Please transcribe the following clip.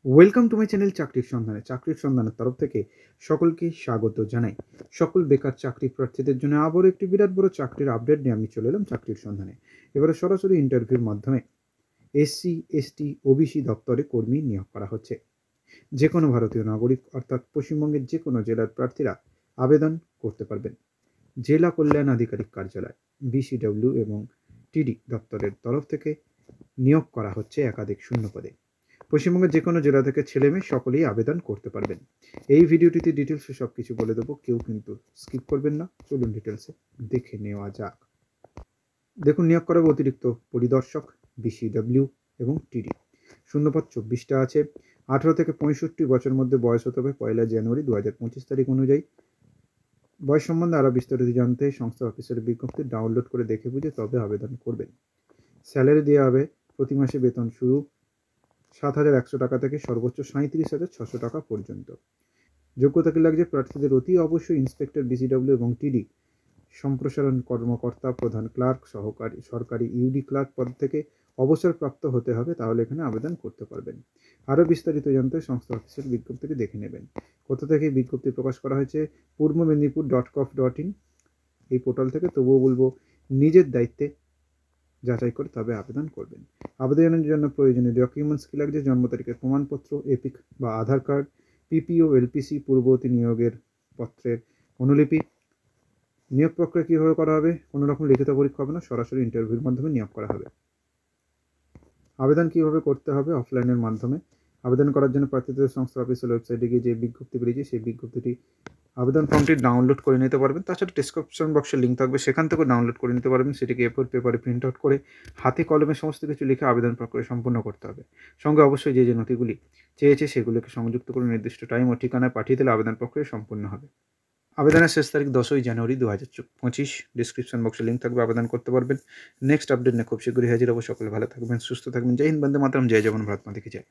Welcome to my channel চাকরির সন্ধানের তরফ থেকে সকলকে স্বাগত জানাই। সকল বেকার চাকরি প্রার্থীদের জন্য আবারও একটি বিরাট বড় চাকরির আপডেট নিয়ে আমি চলে এলাম চাকরির সন্ধানে। এবারে সরাসরি ইন্টারভিউর মাধ্যমে এসসি এসটি ওবিসি দপ্তরে কর্মী নিয়োগ করা হচ্ছে। যে কোনো ভারতীয় নাগরিক অর্থাৎ পশ্চিমবঙ্গের যে কোনো জেলার প্রার্থীরা আবেদন করতে পারবেন। জেলা কল্যাণ আধিকারিক কার্যালয় বিসিডব্লিউ এবং টিডি দপ্তরের তরফ থেকে নিয়োগ করা হচ্ছে একাধিক শূন্য পদে। পশ্চিমবঙ্গের যে কোনো জেলা থেকে ছেলেমেয়ে সকলেই আবেদন করতে পারবেন। এই ভিডিওটিতে ডিটেলসে সব কিছু বলে দেবো, কেউ কিন্তু স্কিপ করবেন না। চলুন ডিটেলসে দেখে নেওয়া যাক। দেখুন, নিয়োগ করা হবে অতিরিক্ত পরিদর্শক বিসিডব্লিউ এবং টিডি। শূন্যপদ 24টা আছে। 18 থেকে 65 বছরের মধ্যে বয়স হতে হবে 1 জানুয়ারি 2025 তারিখ অনুযায়ী। বয়স সম্বন্ধে আরও বিস্তারিত জানতে সংস্থা অফিসের বিজ্ঞপ্তি ডাউনলোড করে দেখে বুঝে তবে আবেদন করবেন। স্যালারি দেওয়া হবে প্রতি মাসে বেতন শুরু 7,100 টাকা থেকে সর্বোচ্চ 37,600 টাকা পর্যন্ত। যোগ্যতা কি লাগছে? প্রার্থীদের অতি অবশ্যই ইন্সপেক্টর বিসিডব্লিউ এবং টিডি, সম্প্রসারণ কর্মকর্তা, প্রধান ক্লার্ক, সরকারি ইউডি ক্লার্ক পদ থেকে অবসরপ্রাপ্ত হতে হবে, তাহলে এখানে আবেদন করতে পারবেন। আরও বিস্তারিত জানতে সংস্থা অফিসের বিজ্ঞপ্তিটি দেখে নেবেন। কোথা থেকে বিজ্ঞপ্তি প্রকাশ করা হয়েছে? পূর্ব মেদিনীপুর .gov.in এই পোর্টাল থেকে। তবুও বলবো, নিজের দায়িত্বে যাচাই করে তবে আবেদন করবেন। আবেদনের জন্য প্রয়োজনীয় ডকুমেন্টস কী লাগছে? জন্ম তারিখের প্রমাণপত্র, এপিক বা আধার কার্ড, পিপিও, এলপিসি, পূর্ববর্তী নিয়োগের পত্রের অনুলিপি। নিয়োগ প্রক্রিয়া কীভাবে করা হবে? কোনো রকম লিখিত পরীক্ষা হবে না, সরাসরি ইন্টারভিউর মাধ্যমে নিয়োগ করা হবে। আবেদন কীভাবে করতে হবে? অফলাইনের মাধ্যমে। আবেদন করার জন্য প্রার্থীদের সংস্থা অফিসিয়াল ওয়েবসাইটে গিয়ে যে বিজ্ঞপ্তি বেরিয়েছে সেই বিজ্ঞপ্তিটি আবেদন ফর্মটি ডাউনলোড করে নিতে পারবেন। তাছাড়া ডেসক্রিপশন বক্সে লিঙ্ক থাকবে, সেখান থেকেও ডাউনলোড করে নিতে পারবেন। সেটিকে এ4 পেপারে প্রিন্ট আউট করে হাতে কলমে সমস্ত কিছু লিখে আবেদন প্রক্রিয়া সম্পূর্ণ করতে হবে। সঙ্গে অবশ্যই যে নথিগুলি চেয়েছে সেগুলোকে সংযুক্ত করে নির্দিষ্ট টাইম ও ঠিকানায় পাঠিয়ে দিলে আবেদন প্রক্রিয়া সম্পূর্ণ হবে। আবেদনের শেষ তারিখ 10 জানুয়ারি 2025। ডিসক্রিপশন বক্সে লিঙ্ক থাকবে, আবেদন করতে পারবেন। নেক্সট আপডেট নিয়ে খুব শীঘ্রই হাজির হবো। সকলে ভালো থাকবেন, সুস্থ থাকবেন। জয় হিন্দ, বন্দে মাতরম, জয় জওয়ান, ভারত মাতা কি জয়।